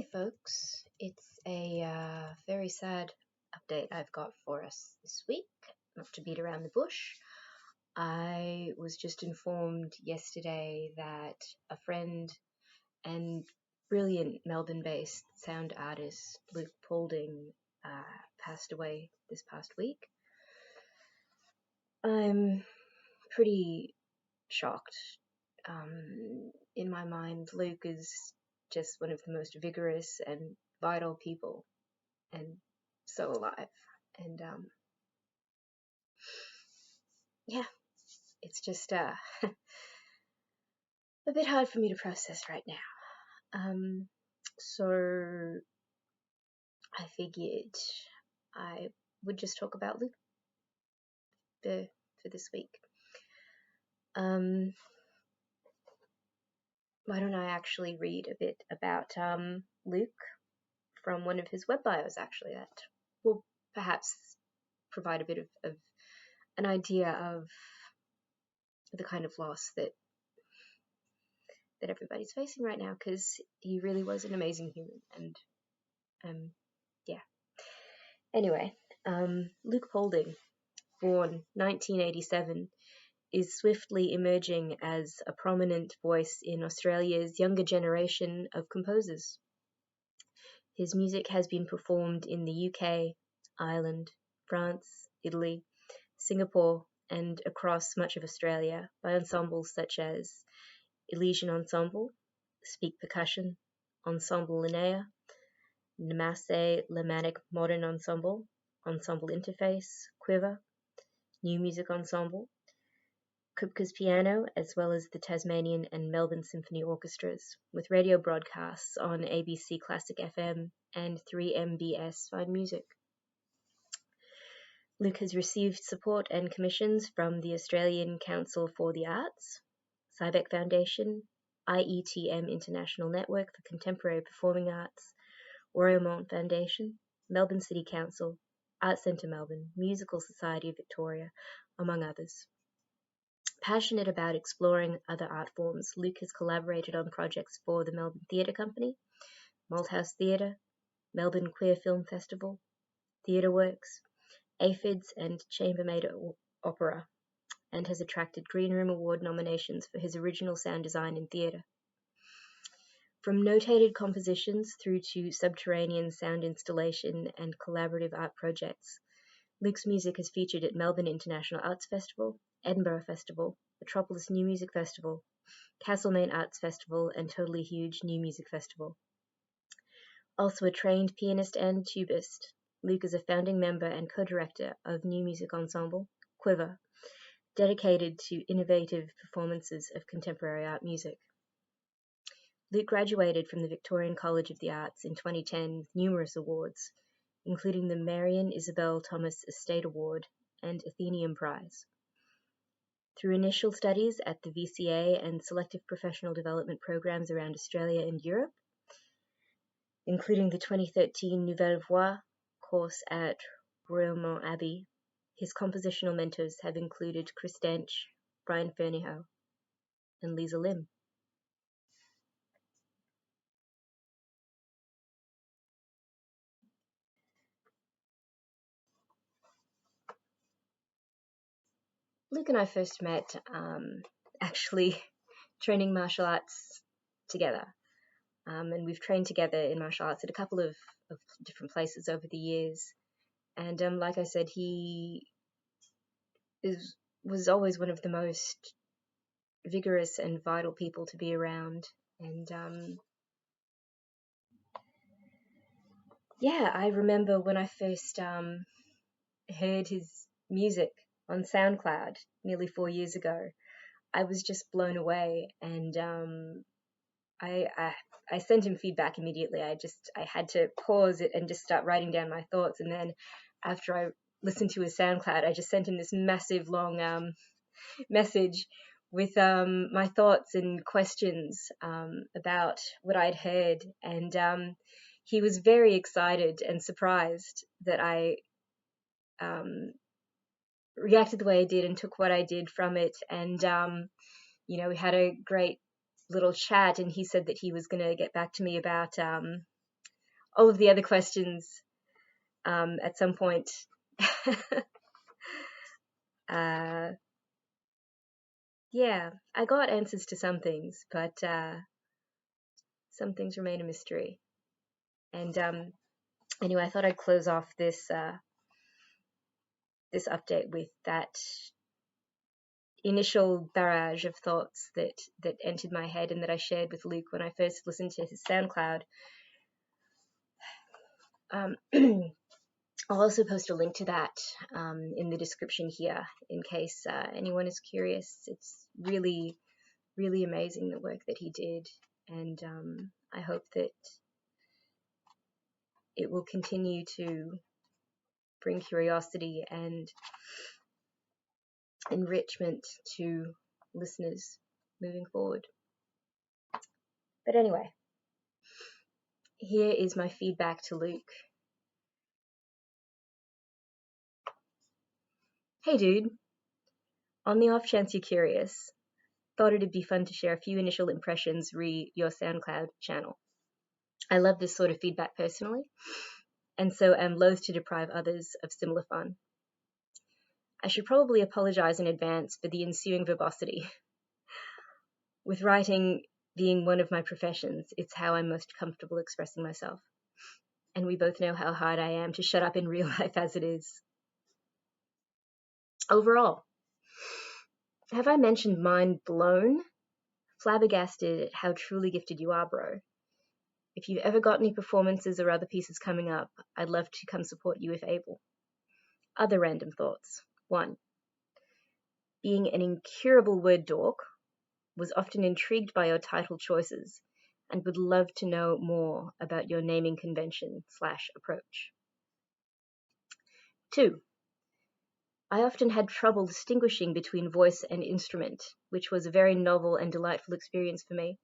Hey folks, it's a very sad update I've got for us this week. Not to beat around the bush, I was just informed yesterday that a friend and brilliant Melbourne-based sound artist Luke Paulding passed away this past week. I'm pretty shocked. In my mind, Luke is just one of the most vigorous and vital people, and so alive. And yeah, it's just a bit hard for me to process right now. So I figured I would just talk about Luke for this week. Why don't I actually read a bit about Luke from one of his web bios, actually, that will perhaps provide a bit of an idea of the kind of loss that everybody's facing right now, because he really was an amazing human. And yeah. Anyway, Luke Paulding, born 1987, is swiftly emerging as a prominent voice in Australia's younger generation of composers. His music has been performed in the UK, Ireland, France, Italy, Singapore, and across much of Australia by ensembles such as Elysian Ensemble, Speak Percussion, Ensemble Linnea, Namaste Lamanic Modern Ensemble, Ensemble Interface, Quiver, New Music Ensemble, Kupka's Piano, as well as the Tasmanian and Melbourne Symphony Orchestras, with radio broadcasts on ABC Classic FM and 3MBS Fine Music. Luke has received support and commissions from the Australian Council for the Arts, Cybec Foundation, IETM International Network for Contemporary Performing Arts, Royalmont Foundation, Melbourne City Council, Arts Centre Melbourne, Musical Society of Victoria, among others. Passionate about exploring other art forms, Luke has collaborated on projects for the Melbourne Theatre Company, Malthouse Theatre, Melbourne Queer Film Festival, Theatre Works, Aphids and Chambermaid Opera, and has attracted Green Room Award nominations for his original sound design in theatre. From notated compositions through to subterranean sound installation and collaborative art projects, Luke's music has featured at Melbourne International Arts Festival, Edinburgh Festival, Metropolis New Music Festival, Castlemaine Arts Festival, and Totally Huge New Music Festival. Also a trained pianist and tubist, Luke is a founding member and co-director of New Music Ensemble, Quiver, dedicated to innovative performances of contemporary art music. Luke graduated from the Victorian College of the Arts in 2010 with numerous awards, including the Marion Isabel Thomas Estate Award and Athenaeum Prize. Through initial studies at the VCA and selective professional development programs around Australia and Europe, including the 2013 Nouvelle Voix course at Royalmont Abbey, his compositional mentors have included Chris Dench, Brian Fernyhough, and Lisa Lim. Luke and I first met actually training martial arts together. And we've trained together in martial arts at a couple of different places over the years. And like I said, he was always one of the most vigorous and vital people to be around. And yeah, I remember when I first heard his music on SoundCloud nearly 4 years ago, I was just blown away. And I sent him feedback immediately. I had to pause it and just start writing down my thoughts. And then after I listened to his SoundCloud, I just sent him this massive long message with my thoughts and questions about what I'd heard. And he was very excited and surprised that I reacted the way I did and took what I did from it. And we had a great little chat, and he said that he was going to get back to me about all of the other questions at some point. Yeah, I got answers to some things, but some things remain a mystery. And anyway, I thought I'd close off this this update with that initial barrage of thoughts that entered my head and that I shared with Luke when I first listened to his SoundCloud. I'll also post a link to that in the description here in case anyone is curious. It's really, really amazing the work that he did, and I hope that it will continue to bring curiosity and enrichment to listeners moving forward. But anyway, here is my feedback to Luke. Hey dude, on the off chance you're curious, thought it'd be fun to share a few initial impressions re your SoundCloud channel. I love this sort of feedback personally, and so am loath to deprive others of similar fun. I should probably apologize in advance for the ensuing verbosity. With writing being one of my professions, it's how I'm most comfortable expressing myself. And we both know how hard I am to shut up in real life as it is. Overall, have I mentioned mind blown? Flabbergasted at how truly gifted you are, bro. If you've ever got any performances or other pieces coming up, I'd love to come support you if able. Other random thoughts. 1. Being an incurable word dork, was often intrigued by your title choices and would love to know more about your naming convention / approach. 2. I often had trouble distinguishing between voice and instrument, which was a very novel and delightful experience for me.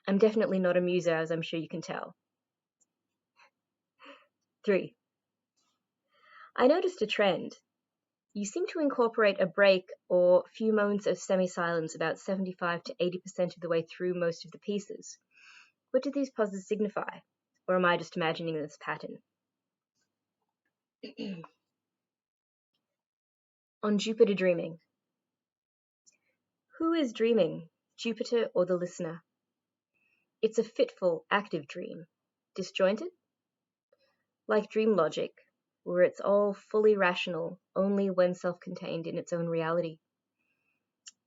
I'm definitely not a muser, as I'm sure you can tell. 3. I noticed a trend. You seem to incorporate a break or few moments of semi-silence about 75 to 80% of the way through most of the pieces. What do these pauses signify? Or am I just imagining this pattern? On Jupiter dreaming. Who is dreaming, Jupiter or the listener? It's a fitful, active dream. Disjointed? Like dream logic, where it's all fully rational only when self-contained in its own reality.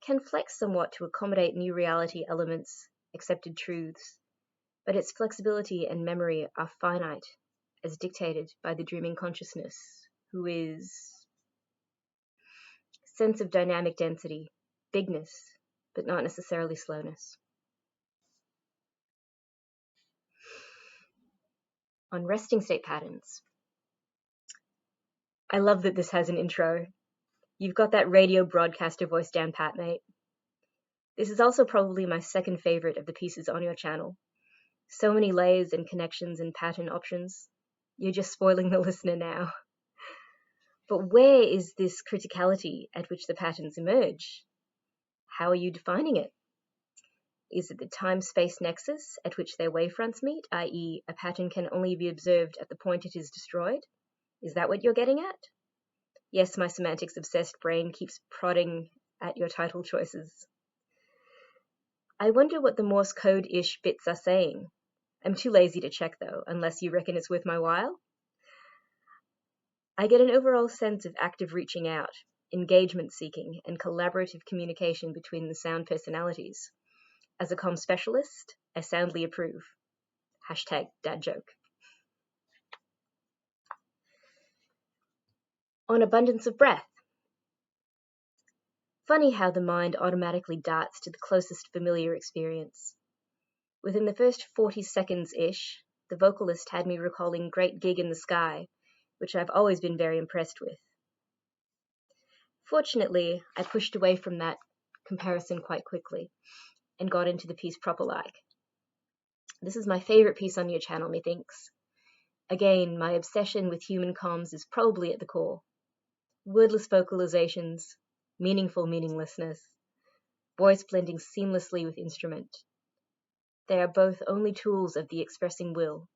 Can flex somewhat to accommodate new reality elements, accepted truths, but its flexibility and memory are finite, as dictated by the dreaming consciousness, who is sense of dynamic density, bigness, but not necessarily slowness. On resting state patterns. I love that this has an intro. You've got that radio broadcaster voice down pat, mate. This is also probably my second favorite of the pieces on your channel. So many layers and connections and pattern options. You're just spoiling the listener now. But where is this criticality at which the patterns emerge? How are you defining it? Is it the time-space nexus at which their wavefronts meet, i.e. a pattern can only be observed at the point it is destroyed? Is that what you're getting at? Yes, my semantics-obsessed brain keeps prodding at your title choices. I wonder what the Morse code-ish bits are saying. I'm too lazy to check though, unless you reckon it's worth my while. I get an overall sense of active reaching out, engagement seeking, and collaborative communication between the sound personalities. As a comm specialist, I soundly approve. #dad joke. On abundance of breath. Funny how the mind automatically darts to the closest familiar experience. Within the first 40 seconds-ish, the vocalist had me recalling Great Gig in the Sky, which I've always been very impressed with. Fortunately, I pushed away from that comparison quite quickly and got into the piece proper like. This is my favorite piece on your channel, methinks. Again, my obsession with human comms is probably at the core. Wordless vocalizations, meaningful meaninglessness, voice blending seamlessly with instrument. They are both only tools of the expressing will,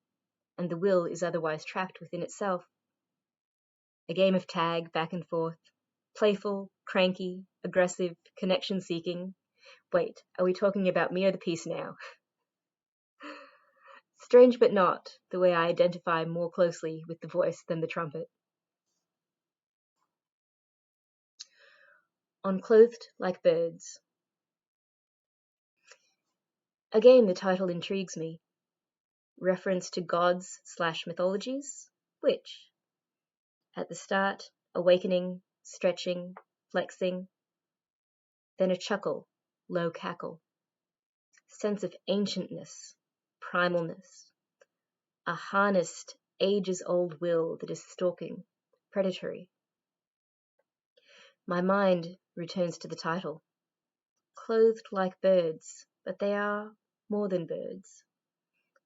and the will is otherwise trapped within itself. A game of tag, back and forth, playful, cranky, aggressive, connection-seeking. Wait, are we talking about me or the piece now? Strange but not, the way I identify more closely with the voice than the trumpet. On Clothed Like Birds. Again, the title intrigues me. Reference to gods/mythologies? Which? At the start, awakening, stretching, flexing. Then a chuckle, low cackle. Sense of ancientness, primalness. A harnessed, ages-old will that is stalking, predatory. My mind returns to the title. Clothed like birds, but they are more than birds.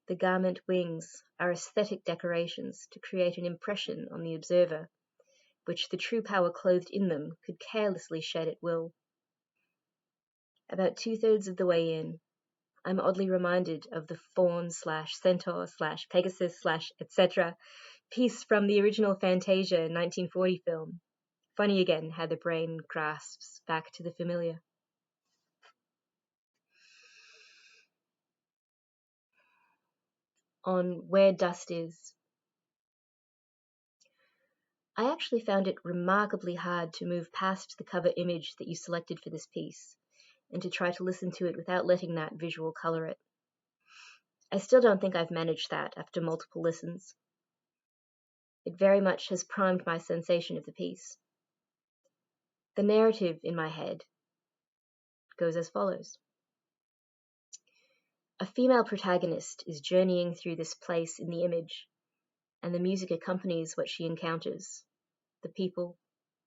The garment wings are aesthetic decorations to create an impression on the observer, which the true power clothed in them could carelessly shed at will. About 2/3 of the way in, I'm oddly reminded of the faun/centaur/pegasus/etc. piece from the original Fantasia 1940 film. Funny again how the brain grasps back to the familiar. On Where Dust Is. I actually found it remarkably hard to move past the cover image that you selected for this piece, and to try to listen to it without letting that visual color it. I still don't think I've managed that after multiple listens. It very much has primed my sensation of the piece. The narrative in my head goes as follows. A female protagonist is journeying through this place in the image, and the music accompanies what she encounters, the people,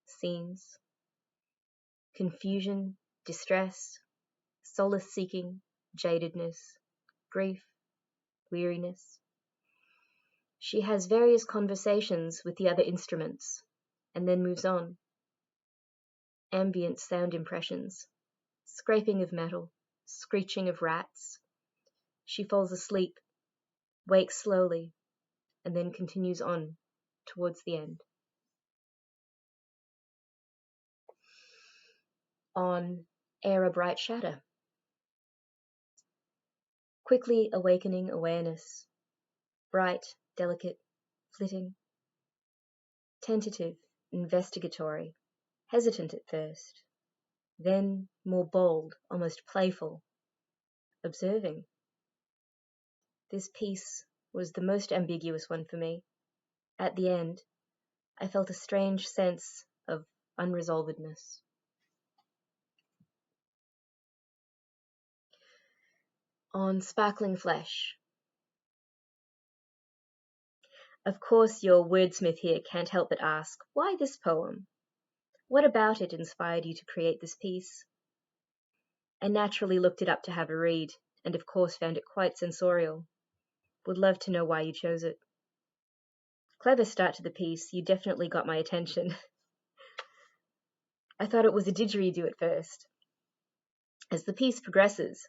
scenes. Confusion, distress, solace-seeking, jadedness, grief, weariness. She has various conversations with the other instruments, and then moves on. Ambient sound impressions, scraping of metal, screeching of rats. She falls asleep, wakes slowly, and then continues on towards the end. On Ere a Bright Shadow. Quickly awakening awareness, bright, delicate, flitting, tentative, investigatory, hesitant at first, then more bold, almost playful, observing. This piece was the most ambiguous one for me. At the end, I felt a strange sense of unresolvedness. On Sparkling Flesh. Of course, your wordsmith here can't help but ask, why this poem? What about it inspired you to create this piece? I naturally looked it up to have a read, and of course found it quite sensorial. Would love to know why you chose it. Clever start to the piece, you definitely got my attention. I thought it was a didgeridoo at first. As the piece progresses,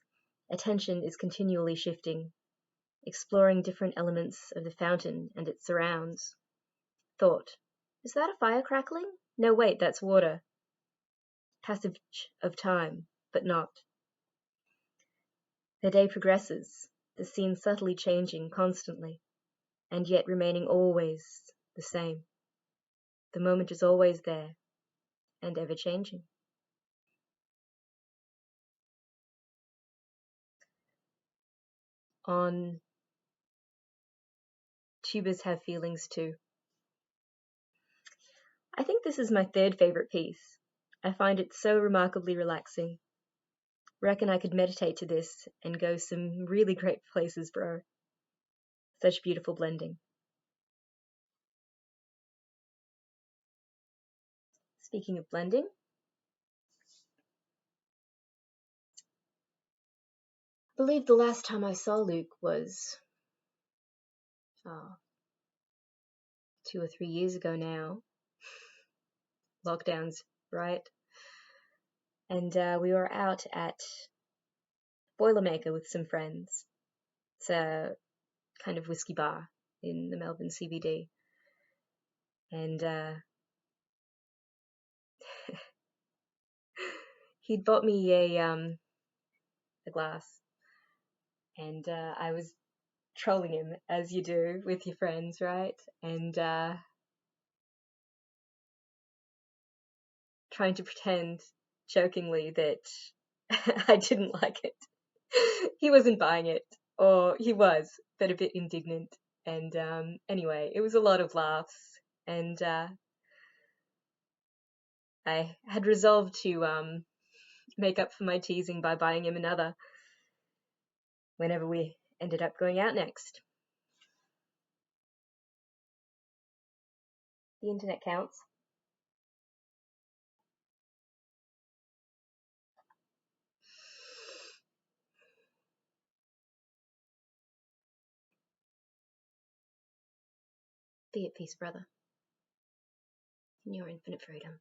attention is continually shifting, exploring different elements of the fountain and its surrounds. Thought, is that a fire crackling? No, wait, that's water. Passage of time, but not. The day progresses, the scene subtly changing constantly, and yet remaining always the same. The moment is always there, and ever changing. On Tubas Have Feelings Too. I think this is my third favorite piece. I find it so remarkably relaxing. Reckon I could meditate to this and go some really great places, bro. Such beautiful blending. Speaking of blending, I believe the last time I saw Luke was 2 or 3 years ago now. Lockdowns, right? And we were out at Boilermaker with some friends. It's a kind of whiskey bar in the Melbourne CBD. And he'd bought me a glass, and I was trolling him, as you do with your friends, right? And trying to pretend jokingly that I didn't like it. He wasn't buying it, or he was, but a bit indignant. And anyway, it was a lot of laughs, and I had resolved to make up for my teasing by buying him another whenever we ended up going out next. The internet counts. Be at peace, brother, in your infinite freedom.